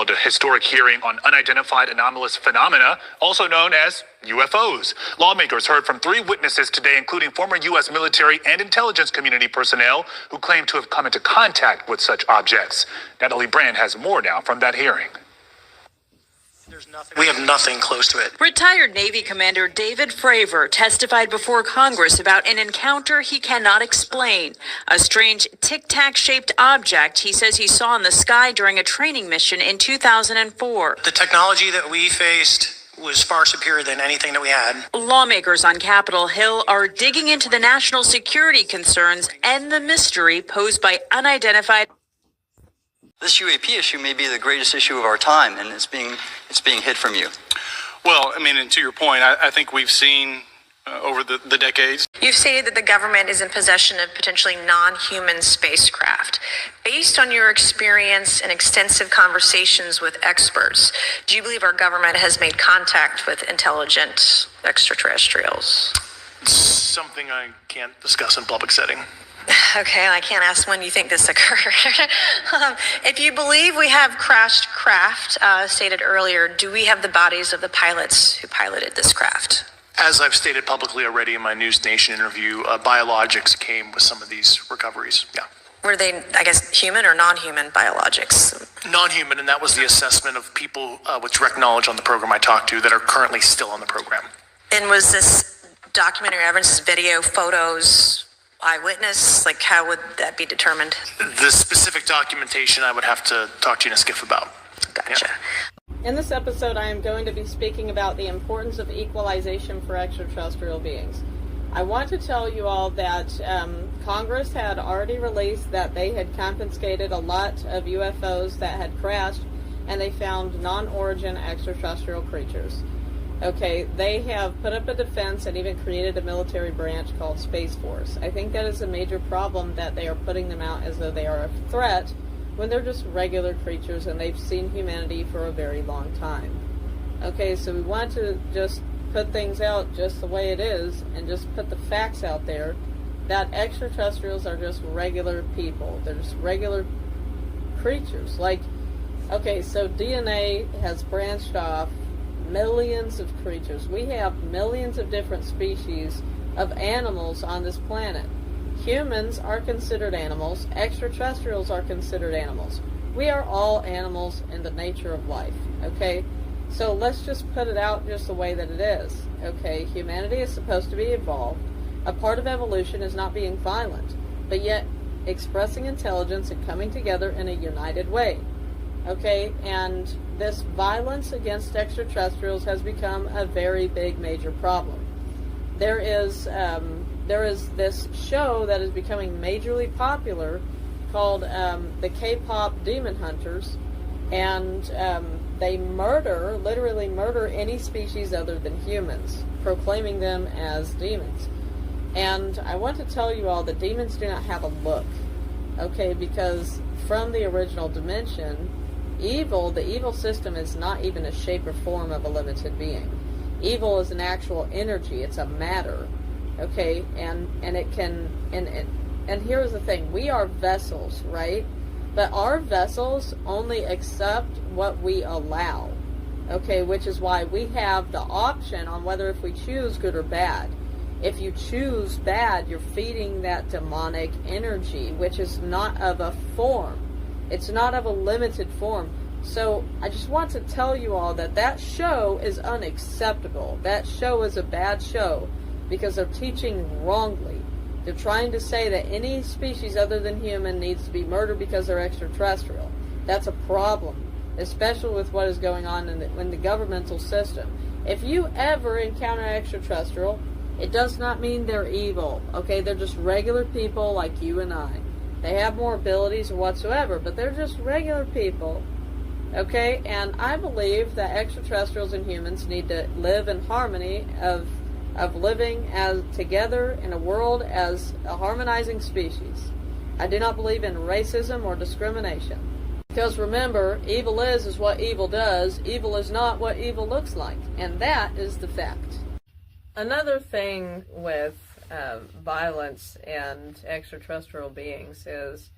held a historic hearing on unidentified anomalous phenomena, also known as UFOs. Lawmakers heard from 3 witnesses today, including former U.S. military and intelligence community personnel who claim to have come into contact with such objects. Natalie Brand has more now from that hearing. We have nothing close to it. Retired Navy Commander David Fravor testified before Congress about an encounter he cannot explain. A strange tic-tac-shaped object he says he saw in the sky during a training mission in 2004. The technology that we faced was far superior than anything that we had. Lawmakers on Capitol Hill are digging into the national security concerns and the mystery posed by unidentified. This u.a.p. issue may be the greatest issue of our time, and it's being hid from you. Well, I mean, and to your point, I think we've seen over the decades. You've stated that the government is in possession of potentially non-human spacecraft. Based on your experience and extensive conversations with experts, do you believe our government has made contact with intelligent extraterrestrials? It's something I can't discuss in public setting. Okay, I can't ask when you think this occurred. If you believe we have crashed craft, stated earlier, do we have the bodies of the pilots who piloted this craft? As I've stated publicly already in my News Nation interview, biologics came with some of these recoveries. Yeah. Were they, I guess, human or non-human biologics? Non-human, and that was the assessment of people with direct knowledge on the program I talked to that are currently still on the program. And was this documentary evidence, video, photos, eyewitness? Like, how would that be determined? The specific documentation I would have to talk to you in a skiff about. Gotcha. Yeah. In this episode, I am going to be speaking about the importance of equalization for extraterrestrial beings. I want to tell you all that Congress had already released that they had confiscated a lot of UFOs that had crashed, and they found non-origin extraterrestrial creatures. Okay, they have put up a defense and even created a military branch called Space Force. I think that is a major problem, that they are putting them out as though they are a threat when they're just regular creatures and they've seen humanity for a very long time. Okay, so we want to just put things out just the way it is and just put the facts out there that extraterrestrials are just regular people. They're just regular creatures. Like, okay, so DNA has branched off millions of creatures. We have millions of different species of animals on this planet. Humans are considered animals. Extraterrestrials are considered animals. We are all animals in the nature of life. Okay? So let's just put it out just the way that it is. Okay? Humanity is supposed to be evolved. A part of evolution is not being violent, but yet expressing intelligence and coming together in a united way. Okay, and this violence against extraterrestrials has become a very big, major problem. There is this show that is becoming majorly popular called the K-pop Demon Hunters, and they literally murder any species other than humans, proclaiming them as demons. And I want to tell you all that demons do not have a look, okay, because from the original dimension, the evil system is not even a shape or form of a limited being. Evil is an actual energy. It's a matter, okay? And it can, and here's the thing. We are vessels, right? But our vessels only accept what we allow, okay? Which is why we have the option on whether if we choose good or bad. If you choose bad, you're feeding that demonic energy, which is not of a form. It's not of a limited form. So I just want to tell you all that that show is unacceptable. That show is a bad show because they're teaching wrongly. They're trying to say that any species other than human needs to be murdered because they're extraterrestrial. That's a problem, especially with what is going on in the governmental system. If you ever encounter extraterrestrial, it does not mean they're evil. Okay, they're just regular people like you and I. They have more abilities whatsoever, but they're just regular people, okay? And I believe that extraterrestrials and humans need to live in harmony of living as together in a world as a harmonizing species. I do not believe in racism or discrimination. Because remember, evil is what evil does. Evil is not what evil looks like. And that is the fact. Another thing with violence and extraterrestrial beings is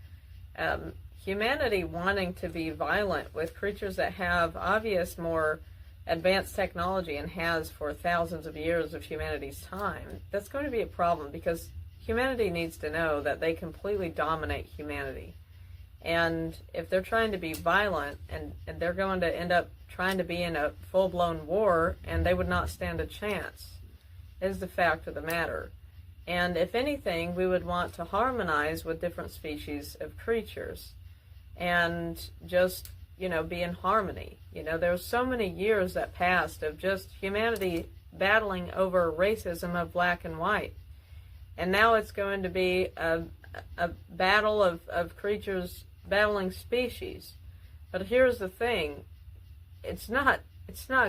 humanity wanting to be violent with creatures that have obvious more advanced technology and has for thousands of years of humanity's time, that's going to be a problem, because humanity needs to know that they completely dominate humanity. And if they're trying to be violent, and they're going to end up trying to be in a full-blown war, and they would not stand a chance, is the fact of the matter. And if anything, we would want to harmonize with different species of creatures and just, be in harmony. There were so many years that passed of just humanity battling over racism of black and white. And now it's going to be a battle of creatures battling species. But here's the thing. It's not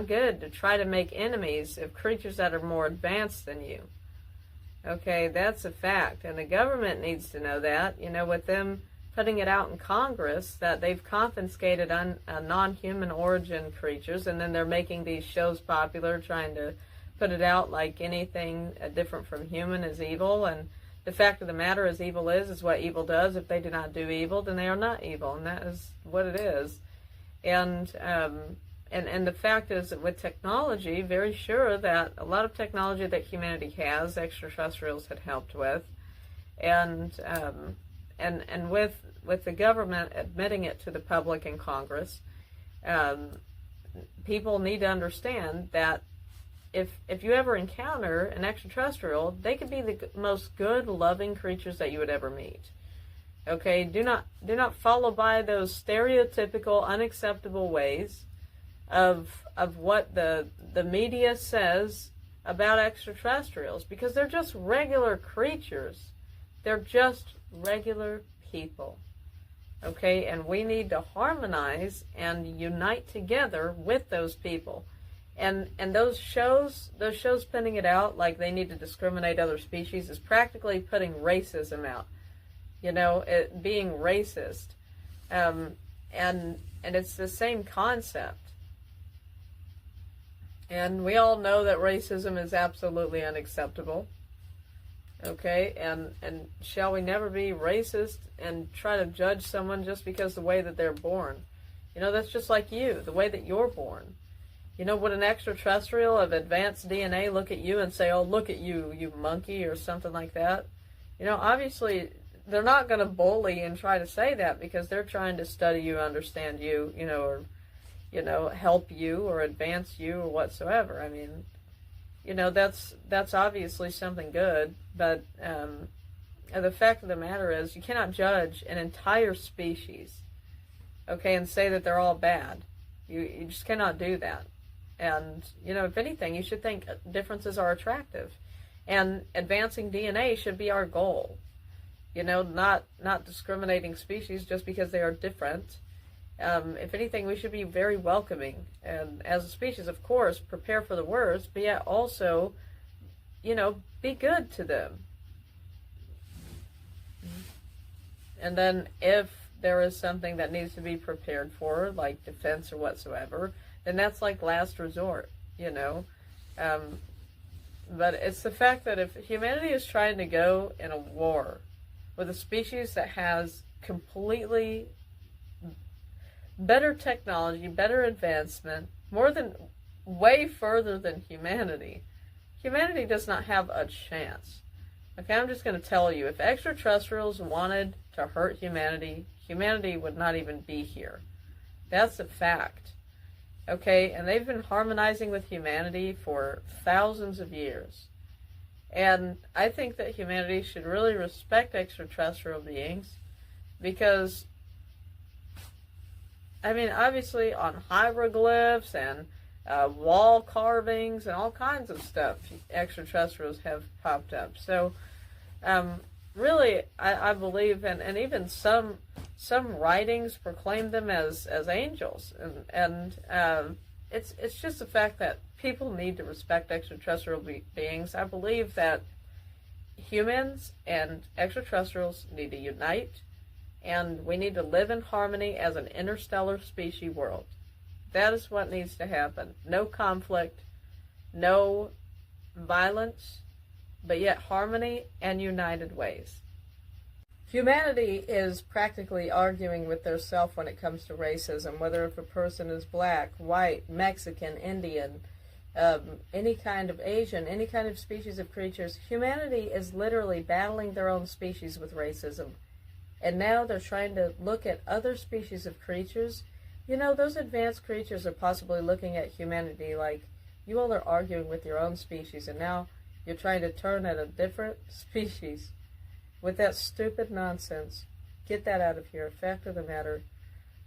good to try to make enemies of creatures that are more advanced than you. Okay, that's a fact. And the government needs to know that, with them putting it out in Congress that they've confiscated non-human origin creatures, and then they're making these shows popular, trying to put it out like anything different from human is evil. And the fact of the matter is what evil does. If they do not do evil, then they are not evil, and that is what it is. And the fact is that with technology, very sure that a lot of technology that humanity has, extraterrestrials had helped with, and with the government admitting it to the public in Congress, people need to understand that if you ever encounter an extraterrestrial, they could be the most good, loving creatures that you would ever meet. Okay, do not follow by those stereotypical, unacceptable ways of what the media says about extraterrestrials, because they're just regular creatures. They're just regular people. Okay, and we need to harmonize and unite together with those people. And those shows putting it out like they need to discriminate other species is practically putting racism out. It being racist. And it's the same concept. And we all know that racism is absolutely unacceptable. Okay, and shall we never be racist and try to judge someone just because the way that they're born? That's just like you, the way that you're born. Would an extraterrestrial of advanced DNA look at you and say, "Oh, look at you, you monkey," or something like that? Obviously, they're not going to bully and try to say that, because they're trying to study you, understand you, or, help you or advance you or whatsoever. I mean, that's obviously something good, but the fact of the matter is you cannot judge an entire species, okay, and say that they're all bad. You just cannot do that. And, if anything, you should think differences are attractive. And advancing DNA should be our goal. Not discriminating species just because they are different. If anything, we should be very welcoming. And as a species, of course, prepare for the worst, but yet also, be good to them. And then if there is something that needs to be prepared for, like defense or whatsoever, then that's like last resort, But it's the fact that if humanity is trying to go in a war with a species that has completely better technology, better advancement, way further than humanity, humanity does not have a chance. Okay, I'm just going to tell you, if extraterrestrials wanted to hurt humanity, humanity would not even be here. That's a fact. Okay, and they've been harmonizing with humanity for thousands of years. And I think that humanity should really respect extraterrestrial beings, because, obviously on hieroglyphs and wall carvings and all kinds of stuff, extraterrestrials have popped up. So, really, I believe, and even some writings proclaim them as angels, and it's just the fact that people need to respect extraterrestrial beings. I believe that humans and extraterrestrials need to unite, and we need to live in harmony as an interstellar species world. That is what needs to happen. No conflict, no violence, but yet harmony and united ways. Humanity is practically arguing with their self when it comes to racism, whether if a person is black, white, Mexican, Indian, any kind of Asian, any kind of species of creatures. Humanity is literally battling their own species with racism. And now they're trying to look at other species of creatures. You know, those advanced creatures are possibly looking at humanity like, you all are arguing with your own species, and now you're trying to turn at a different species with that stupid nonsense. Get that out of here. Fact of the matter,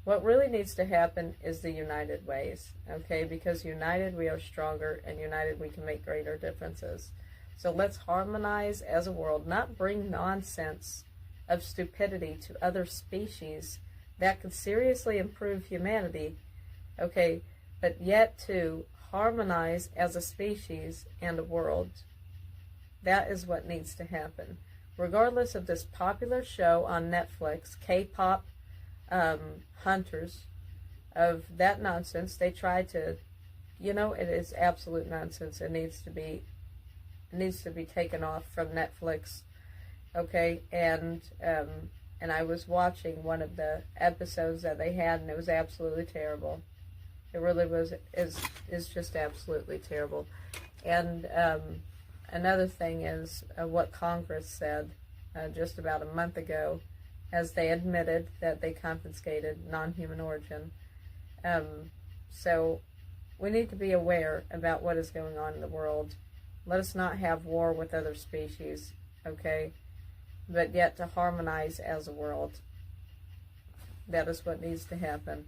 what really needs to happen is the united ways, okay? Because united we are stronger, and united we can make greater differences. So let's harmonize as a world, not bring nonsense of stupidity to other species that could seriously improve humanity, okay? But yet to harmonize as a species and a world. That is what needs to happen. Regardless of this popular show on Netflix, K-pop hunters of that nonsense, they try to, you know, it is absolute nonsense. It needs to be taken off from Netflix, okay? And I was watching one of the episodes that they had, and it was absolutely terrible. It really is just absolutely terrible. And another thing is what Congress said just about a month ago, as they admitted that they confiscated non-human origin. So we need to be aware about what is going on in the world. Let us not have war with other species, okay? But yet to harmonize as a world. That is what needs to happen.